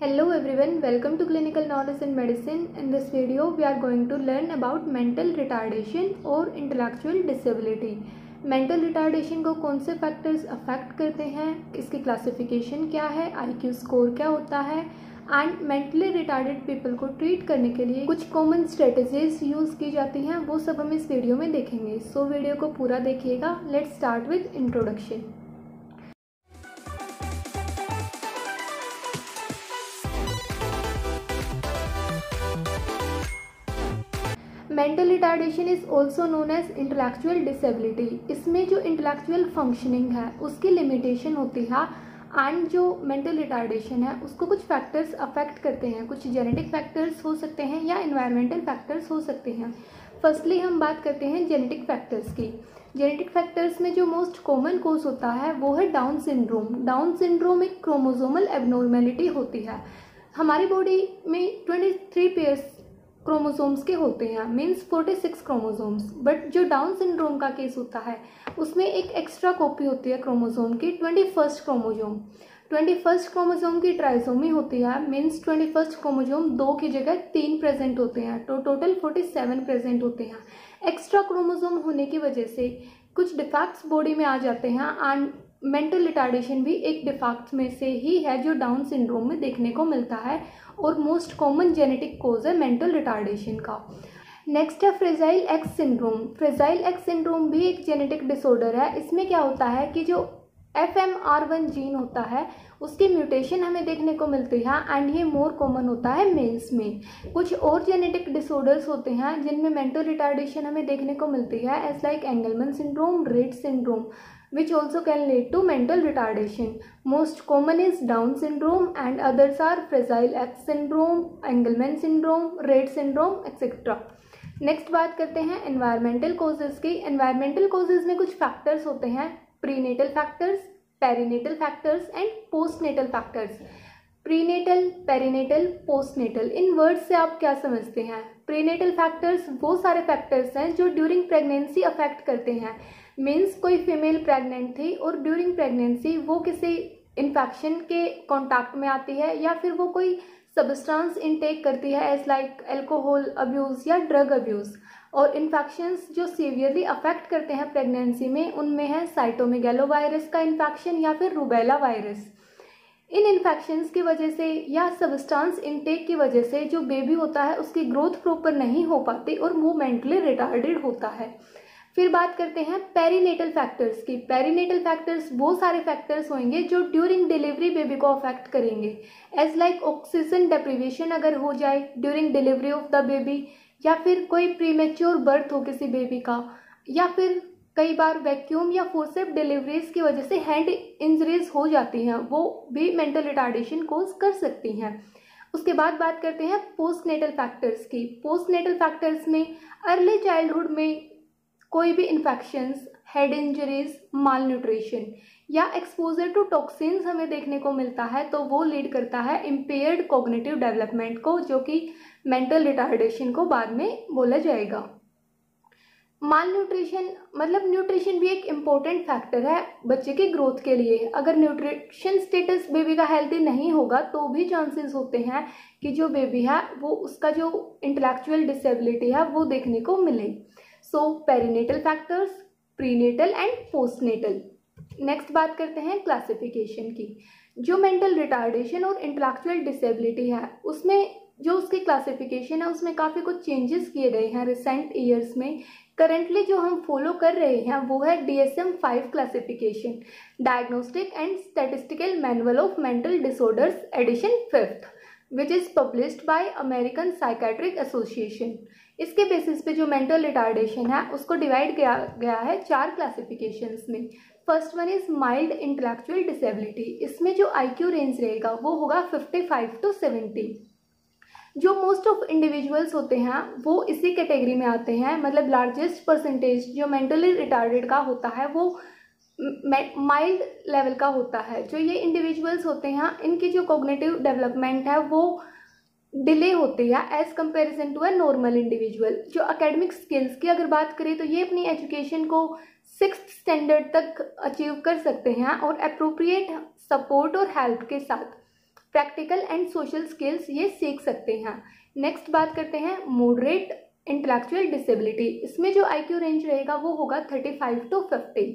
Hello everyone, welcome to Clinical Knowledge in Medicine. In this video, we are going to learn about mental retardation or intellectual disability. Mental retardation को कौन से factors affect करते हैं, इसकी classification क्या है, IQ score क्या होता है एंड मेंटली रिटार्डेड पीपल को ट्रीट करने के लिए कुछ कॉमन स्ट्रेटजीज यूज़ की जाती हैं, वो सब हम इस वीडियो में देखेंगे। सो वीडियो को पूरा देखिएगा। Let's start with introduction. Mental retardation is also known as intellectual disability. इसमें जो इंटेलेक्चुअल फंक्शनिंग है उसकी लिमिटेशन होती है एंड जो मेंटल रिटार्डेशन है उसको कुछ फैक्टर्स अफेक्ट करते हैं। कुछ जेनेटिक फैक्टर्स हो सकते हैं या इन्वायरमेंटल फैक्टर्स हो सकते हैं। फर्स्टली हम बात करते हैं जेनेटिक फैक्टर्स की। जेनेटिक फैक्टर्स में जो मोस्ट कॉमन कोज होता है वो है डाउन सिंड्रोम। डाउन सिंड्रोम एक क्रोमोसोमल एबनॉर्मेलिटी होती है। हमारी बॉडी में 23 पेयर्स क्रोमोसोम्स के होते हैं, मीन्स 46 क्रोमोसोम्स। बट जो डाउन सिंड्रोम का केस होता है उसमें एक एक्स्ट्रा कॉपी होती है क्रोमोसोम की, 21st क्रोमोसोम। 21st क्रोमोसोम की ट्राइसोमी होती है, मीन्स 21st क्रोमोसोम 2 की जगह 3 प्रेजेंट होते हैं, तो टोटल 47 प्रेजेंट होते हैं। एक्स्ट्रा क्रोमोसोम होने की वजह से कुछ डिफेक्ट्स बॉडी में आ जाते हैं एंड मेंटल रिटार्डेशन भी एक डिफेक्ट में से ही है जो डाउन सिंड्रोम में देखने को मिलता है और मोस्ट कॉमन जेनेटिक कोज है मेंटल रिटार्डेशन का। नेक्स्ट है fragile x syndrome. Fragile x syndrome भी एक जेनेटिक डिसऑर्डर है। इसमें क्या होता है कि जो FMR1 जीन होता है उसकी म्यूटेशन हमें देखने को मिलती है एंड ये मोर कॉमन होता है मेल्स में। कुछ और जेनेटिक डिसऑर्डर्स होते हैं जिनमें मेंटल रिटार्डेशन हमें देखने को मिलती है, as like Angelman syndrome, Rett syndrome, which also can lead to mental retardation. Most common is Down syndrome and others are Fragile X syndrome, Engelmann syndrome, Rett syndrome, etc. Next बात करते हैं environmental causes की। Environmental causes में कुछ factors होते हैं, prenatal factors, perinatal factors and postnatal factors. Prenatal, perinatal, postnatal, in words से आप क्या समझते हैं? प्रीनेटल फैक्टर्स वो सारे फैक्टर्स हैं जो ड्यूरिंग प्रेगनेंसी अफेक्ट करते हैं। मीन्स कोई फीमेल प्रेग्नेंट थी और ड्यूरिंग प्रेगनेंसी वो किसी इन्फेक्शन के कांटेक्ट में आती है या फिर वो कोई सब्सटेंस इनटेक करती है, एज लाइक अल्कोहल अब्यूज़ या ड्रग अब्यूज़। और इन्फेक्शंस जो सीवियरली अफेक्ट करते हैं प्रेगनेंसी में उनमें है साइटोमेगेलोवायरस का इन्फेक्शन या फिर रूबेला वायरस। इन इन्फेक्शंस की वजह से या सब्सटेंस इनटेक की वजह से जो बेबी होता है उसकी ग्रोथ प्रॉपर नहीं हो पाती और वो मेंटली रिटार्डेड होता है। फिर बात करते हैं पेरीनेटल फैक्टर्स की। पेरीनेटल फैक्टर्स वो सारे फैक्टर्स होंगे जो ड्यूरिंग डिलीवरी बेबी को अफेक्ट करेंगे, एज लाइक ऑक्सीजन डेप्रीवेशन अगर हो जाए during delivery of the baby, या फिर कोई प्रीमेच्योर बर्थ हो किसी बेबी का, या फिर कई बार वैक्यूम या फोर्सेप्स डिलीवरीज की वजह से हैंड इंजरीज हो जाती हैं, वो भी मेंटल रिटार्डेशन कोज कर सकती हैं। उसके बाद बात करते हैं पोस्टनेटल फैक्टर्स की। पोस्टनेटल फैक्टर्स में अर्ली चाइल्डहुड में कोई भी इन्फेक्शंस, हेड इंजरीज, माल न्यूट्रिशन या एक्सपोजर टू टॉक्सिन्स हमें देखने को मिलता है, तो वो लीड करता है इम्पेयर्ड कॉग्निटिव डेवलपमेंट को, जो कि मेंटल रिटार्डेशन को बाद में बोला जाएगा। माल न्यूट्रिशन मतलब न्यूट्रिशन भी एक इम्पोर्टेंट फैक्टर है बच्चे की ग्रोथ के लिए। अगर न्यूट्रिशन स्टेटस बेबी का हेल्दी नहीं होगा तो भी चांसेस होते हैं कि जो बेबी है वो उसका जो इंटेलेक्चुअल डिसेबिलिटी है वो देखने को मिले। So perinatal factors, prenatal and postnatal. Next बात करते हैं क्लासिफिकेशन की। जो मेंटल रिटार्डेशन और इंटेलेक्चुअल डिसेबिलिटी है उसमें जो उसकी क्लासिफिकेशन है उसमें काफ़ी कुछ चेंजेस किए गए हैं रिसेंट ईयर्स में। करंटली जो हम फॉलो कर रहे हैं वो है DSM-5 classification, diagnostic and statistical manual of mental disorders edition 5th, which is published by American psychiatric association. इसके बेसिस पे जो मेंटल रिटार्डेशन है उसको डिवाइड किया गया है 4 क्लासिफिकेशंस में। First one is mild intellectual disability. इसमें जो IQ रेंज रहेगा वो होगा 55 to 70। जो मोस्ट ऑफ इंडिविजुअल्स होते हैं वो इसी कैटेगरी में आते हैं, मतलब लार्जेस्ट परसेंटेज जो मेंटली रिटार्डेड का होता है वो माइल्ड लेवल का होता है। जो ये इंडिविजुअल्स होते हैं इनकी जो कॉग्निटिव डेवलपमेंट है वो डिले होती है as comparison to a normal individual. जो एकेडमिक स्किल्स की अगर बात करें तो ये अपनी एजुकेशन को 6th स्टैंडर्ड तक अचीव कर सकते हैं और अप्रोप्रिएट सपोर्ट और हेल्प के साथ। प्रैक्टिकल एंड सोशल स्किल्स ये सीख सकते हैं। नेक्स्ट बात करते हैं मॉडरेट इंटेलेक्चुअल डिसेबिलिटी। इसमें जो IQ रेंज रहेगा वो होगा 35 to 50।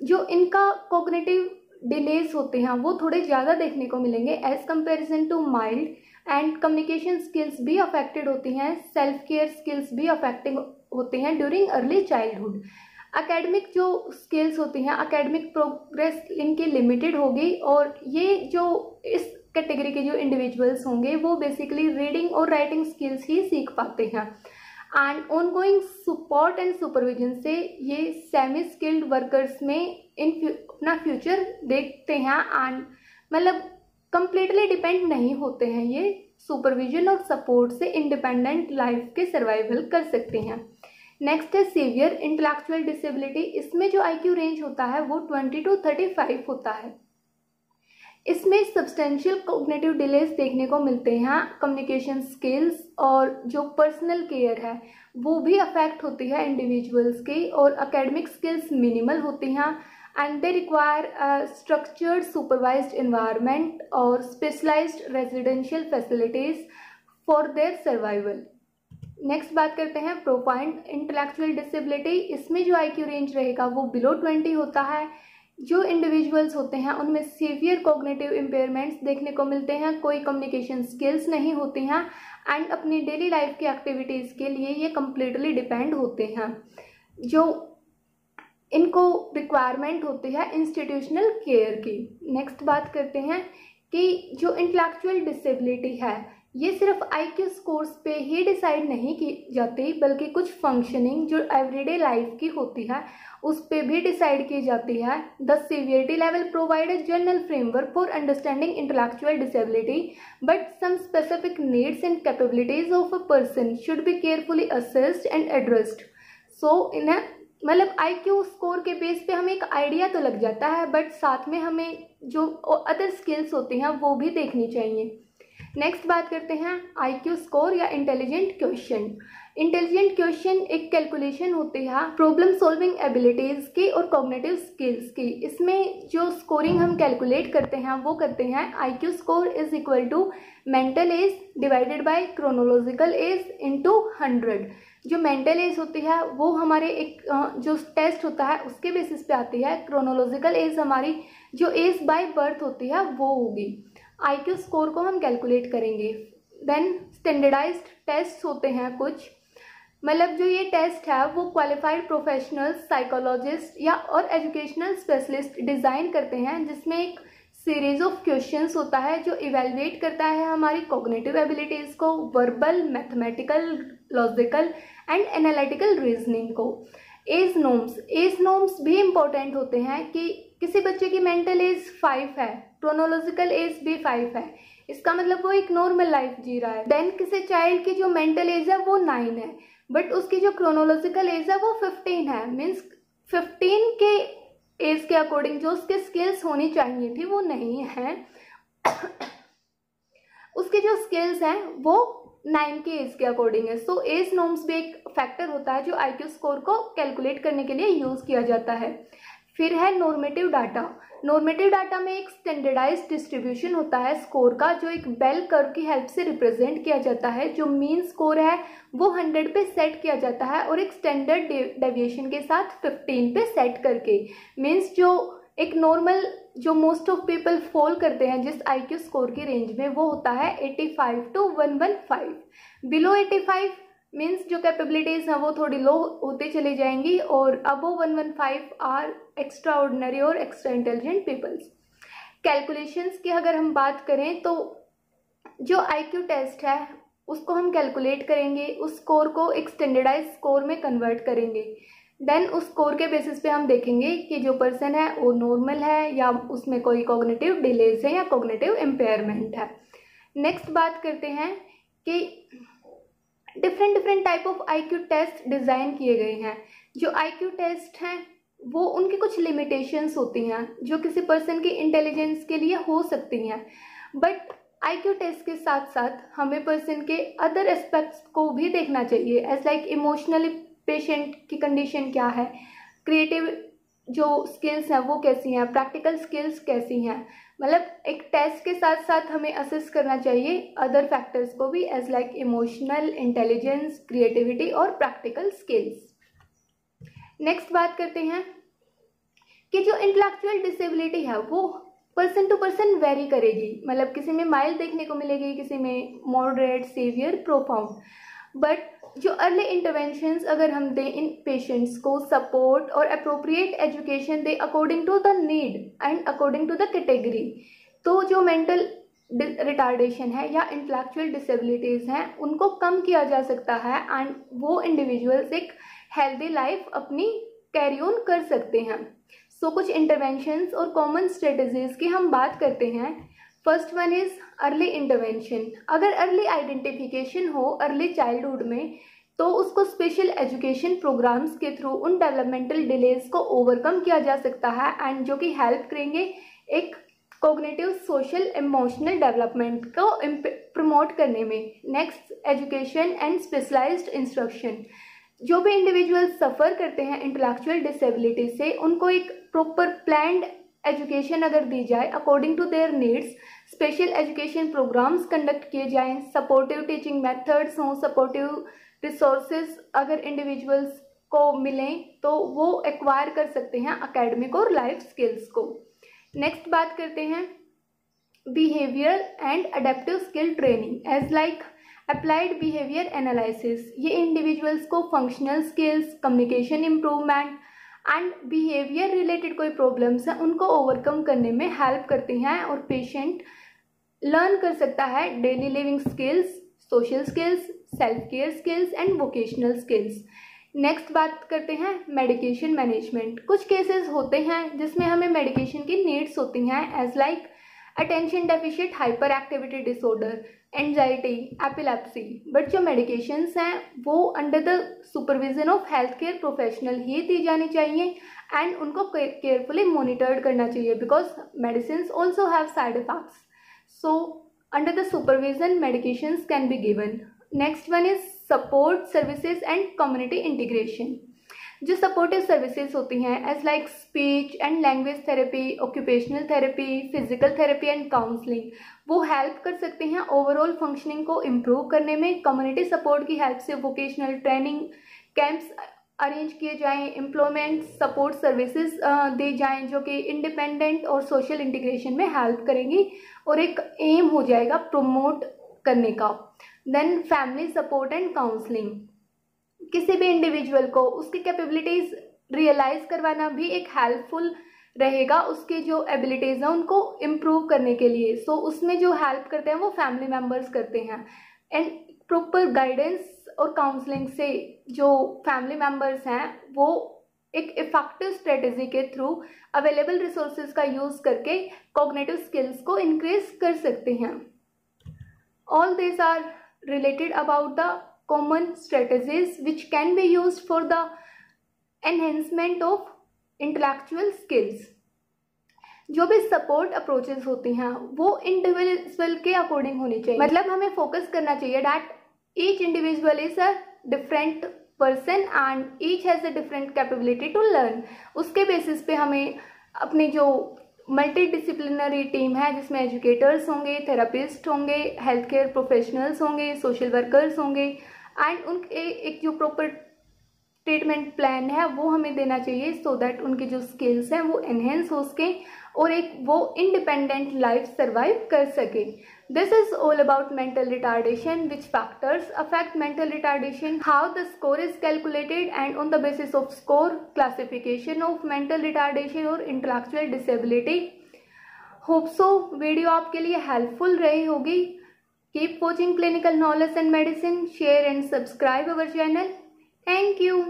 जो इनका कॉग्निटिव डिलेज होते हैं वो थोड़े ज़्यादा देखने को मिलेंगे as comparison to mild, and communication skills भी अफेक्टेड होती हैं, सेल्फ केयर स्किल्स भी अफेक्टिंग होती हैं ड्यूरिंग अर्ली चाइल्डहुड। एकेडमिक जो स्किल्स होती हैं, एकेडमिक प्रोग्रेस इनकी लिमिटेड होगी, और ये जो इस कैटेगरी के जो इंडिविजुअल्स होंगे वो बेसिकली रीडिंग और राइटिंग स्किल्स ही सीख पाते हैं। And ongoing support and supervision से ये सेमी स्किल्ड वर्कर्स में अपना फ्यूचर देखते हैं, एंड मतलब कंप्लीटली डिपेंड नहीं होते हैं, ये सुपरविजन और सपोर्ट से इंडिपेंडेंट लाइफ के सर्वाइवल कर सकते हैं। नेक्स्ट है सीवियर इंटेलेक्चुअल डिसेबिलिटी। इसमें जो IQ रेंज होता है वो 20 to 35 होता है। इसमें सब्सटेंशियल कॉग्निटिव डिलेज देखने को मिलते हैं, कम्युनिकेशन स्किल्स और जो पर्सनल केयर है वो भी अफेक्ट होती है इंडिविजुअल्स की, और एकेडमिक स्किल्स मिनिमल होती हैं, and they require structured supervised environment और specialised residential facilities for their survival. Next बात करते हैं प्रोफाइंड इंटेलेक्चुअल डिसेबिलिटी। इसमें जो IQ रेंज रहेगा वो बिलो 20 होता है। जो इंडिविजुअल्स होते हैं उनमें सीवियर कॉग्निटिव इम्पेयरमेंट्स देखने को मिलते हैं, कोई कम्युनिकेशन स्किल्स नहीं होती हैं, एंड अपनी डेली लाइफ की एक्टिविटीज़ के लिए ये कम्प्लीटली डिपेंड होते हैं। जो इनको रिक्वायरमेंट होती है इंस्टीट्यूशनल केयर की। नेक्स्ट बात करते हैं कि जो इंटेलेक्चुअल डिसेबिलिटी है ये सिर्फ IQ स्कोर्स पे ही डिसाइड नहीं की जाती, बल्कि कुछ फंक्शनिंग जो एवरीडे लाइफ की होती है उस पे भी डिसाइड की जाती है। The severity level provide a general framework for understanding intellectual disability, but some specific needs and capabilities of a person should be carefully assessed and addressed. So इन्हें मतलब IQ स्कोर के बेस पे हमें एक idea तो लग जाता है, बट साथ में हमें जो अदर स्किल्स होती हैं वो भी देखनी चाहिए। नेक्स्ट बात करते हैं IQ स्कोर या इंटेलिजेंट क्वेश्चन। इंटेलिजेंट क्वेश्चन एक कैलकुलेशन होती है प्रॉब्लम सॉल्विंग एबिलिटीज की और कॉग्निटिव स्किल्स की। इसमें जो स्कोरिंग हम कैलकुलेट करते हैं वो करते हैं IQ score is equal to mental age divided by chronological age into 100। जो मेंटल एज होती है वो हमारे एक जो टेस्ट होता है उसके बेसिस पे आती है, क्रोनोलॉजिकल एज हमारी जो एज बाय बर्थ होती है वो होगी। IQ स्कोर को हम कैलकुलेट करेंगे। देन स्टैंडर्डाइज्ड टेस्ट होते हैं कुछ, मतलब जो ये टेस्ट है वो क्वालिफाइड प्रोफेशनल्स, साइकोलॉजिस्ट या और एजुकेशनल स्पेशलिस्ट डिज़ाइन करते हैं, जिसमें एक सीरीज ऑफ क्वेश्चंस होता है जो इवेलुएट करता है हमारी कॉग्निटिव एबिलिटीज़ को, verbal, mathematical, logical and analytical reasoning को। एज नॉर्म्स भी इम्पोर्टेंट होते हैं कि किसी बच्चे की मेंटल एज 5 है, क्रोनोलॉजिकल एज भी 5 है, इसका मतलब वो एक नॉर्मल लाइफ जी रहा है। देन किसी चाइल्ड की जो मेंटल एज है वो 9 है, बट उसकी जो क्रोनोलॉजिकल एज है वो 15 है। मीन्स 15 के एज के अकॉर्डिंग जो उसके स्किल्स होनी चाहिए थी वो नहीं है। उसके जो स्किल्स हैं वो 9 के एज के अकॉर्डिंग है। सो एज नॉर्म्स भी एक फैक्टर होता है जो IQ स्कोर को कैलकुलेट करने के लिए यूज किया जाता है। फिर है नॉर्मेटिव डाटा। नॉर्मेटिव डाटा में एक स्टैंडर्डाइज्ड डिस्ट्रीब्यूशन होता है स्कोर का, जो एक बेल कर्व की हेल्प से रिप्रेजेंट किया जाता है। जो मीन स्कोर है वो 100 पे सेट किया जाता है और एक स्टैंडर्ड डेविएशन के साथ 15 पे सेट करके। मीन्स जो एक नॉर्मल जो मोस्ट ऑफ पीपल फॉल करते हैं जिस IQ स्कोर की रेंज में वो होता है 85 to 115। बिलो 85 मीन्स जो कैपेबिलिटीज़ हैं वो थोड़ी लो होते चली जाएंगी, और अबव 115 आर एक्स्ट्रा ऑर्डिनरी और एक्स्ट्रा इंटेलिजेंट पीपल्स। कैलकुलेशंस की अगर हम बात करें तो जो IQ टेस्ट है उसको हम कैलकुलेट करेंगे, उस स्कोर को एक स्टैंडर्डाइज स्कोर में कन्वर्ट करेंगे। देन उस स्कोर के बेसिस पे हम देखेंगे कि जो पर्सन है वो नॉर्मल है या उसमें कोई कॉग्निटिव डिलेज है या कॉग्निटिव इम्पेयरमेंट है। नेक्स्ट बात करते हैं कि different type of IQ test design किए गए हैं। जो IQ टेस्ट हैं वो उनकी कुछ लिमिटेशंस होती हैं जो किसी पर्सन की इंटेलिजेंस के लिए हो सकती हैं, बट IQ टेस्ट के साथ साथ हमें पर्सन के अदर एस्पेक्ट्स को भी देखना चाहिए, एज लाइक इमोशनली पेशेंट की कंडीशन क्या है, क्रिएटिव जो स्किल्स हैं वो कैसी हैं, प्रैक्टिकल स्किल्स कैसी हैं। मतलब एक टेस्ट के साथ साथ हमें असेस करना चाहिए अदर फैक्टर्स को भी, as like emotional intelligence, creativity और प्रैक्टिकल स्किल्स। नेक्स्ट बात करते हैं कि जो इंटेलेक्चुअल डिसेबिलिटी है वो पर्सन टू पर्सन वेरी करेगी। मतलब किसी में माइल्ड देखने को मिलेगी, किसी में मॉडरेट, सीवियर, प्रोफाउंड। बट जो अर्ली इंटरवेंशंस अगर हम दें इन पेशेंट्स को सपोर्ट और अप्रोप्रिएट एजुकेशन दें according to the need and according to the category, तो जो मेंटल रिटार्डेशन है या इंटेलेक्चुअल डिसेबिलिटीज़ हैं उनको कम किया जा सकता है एंड वो इंडिविजुअल्स एक हेल्दी लाइफ अपनी कैरी ऑन कर सकते हैं। सो कुछ इंटरवेंशंस और कॉमन स्ट्रेटजीज की हम बात करते हैं। First one is early intervention. अगर अर्ली आइडेंटिफिकेशन हो अर्ली चाइल्डहुड में तो उसको स्पेशल एजुकेशन प्रोग्राम्स के थ्रू उन डेवलपमेंटल डिलेज को ओवरकम किया जा सकता है एंड जो कि हेल्प करेंगे एक कोग्निटिव, सोशल, इमोशनल डेवलपमेंट को प्रमोट करने में। Next, education and specialised instruction. जो भी इंडिविजुअल सफ़र करते हैं इंटेलेक्चुअल डिसेबिलिटी से उनको एक प्रॉपर प्लान्ड एजुकेशन अगर दी जाए according to their needs, special education programmes conduct किए जाएं, सपोर्टिव टीचिंग मेथड्स हों, सपोर्टिव रिसोर्सेज अगर इंडिविजुअल्स को मिलें तो वो एक्वायर कर सकते हैं एकेडमिक और लाइफ स्किल्स को। नेक्स्ट बात करते हैं behaviour and adaptive skill training as like applied behaviour analysis. ये इंडिविजुअल्स को functional skills, communication improvement and behaviour related कोई प्रॉब्लम्स हैं उनको ओवरकम करने में हेल्प करते हैं और पेशेंट लर्न कर सकता है daily living skills, social skills, self care skills and vocational skills. Next बात करते हैं मेडिकेशन मैनेजमेंट। कुछ केसेस होते हैं जिसमें हमें मेडिकेशन की नीड्स होती हैं as like attention deficient hyper activity disorder, anxiety, epilepsy. But जो मेडिकेशंस हैं वो under the supervision of health care professional ही दी जानी चाहिए एंड उनको केयरफुली मॉनिटर्ड करना चाहिए because medicine also have side effects. So under the supervision medications can be given. Next one is support services and community integration. जो supportive services होती हैं as like speech and language therapy, occupational therapy, physical therapy and counselling, वो help कर सकते हैं overall functioning को improve करने में। कम्युनिटी सपोर्ट की हेल्प से वोकेशनल ट्रेनिंग कैंप्स अरेंज किए जाएं, एम्प्लॉयमेंट सपोर्ट सर्विसेज दी जाएं जो कि इंडिपेंडेंट और सोशल इंटीग्रेशन में हेल्प करेंगी और एक एम हो जाएगा प्रमोट करने का। Then family support and counselling. किसी भी इंडिविजुअल को उसकी कैपेबिलिटीज़ रियलाइज़ करवाना भी एक हेल्पफुल रहेगा उसके जो एबिलिटीज़ हैं उनको इम्प्रूव करने के लिए। सो उसमें जो हेल्प करते हैं वो फैमिली मेम्बर्स करते हैं एंड प्रॉपर गाइडेंस और काउंसलिंग से जो फैमिली मेम्बर्स हैं वो एक इफेक्टिव स्ट्रेटजी के थ्रू अवेलेबल रिसोर्सेज का यूज़ करके कॉग्निटिव स्किल्स को इंक्रीज कर सकते हैं। All this are related about the common strategies which can be used for the enhancement of intellectual skills। जो भी सपोर्ट अप्रोचेस होती हैं वो इंडिविजुअल के अकॉर्डिंग होनी चाहिए। मतलब हमें फोकस करना चाहिए that each individual is a different person and each has a different capability to learn. उसके बेसिस पे हमें अपनी जो मल्टी डिसिप्लिनरी टीम है जिसमें एजुकेटर्स होंगे, थेरापिस्ट होंगे, हेल्थ केयर प्रोफेशनल्स होंगे, सोशल वर्कर्स होंगे एंड उनके एक जो प्रॉपर ट्रीटमेंट प्लान है वो हमें देना चाहिए सो दैट उनके जो स्किल्स हैं वो एनहेंस हो सके और एक वो इंडिपेंडेंट लाइफ सर्वाइव कर सके। This is all about mental retardation, which factors affect mental retardation, how the score is calculated and on the basis of score classification of mental retardation और intellectual disability. Hope so video आपके लिए helpful रही होगी। Keep watching clinical knowledge and medicine, share and subscribe our channel. Thank you.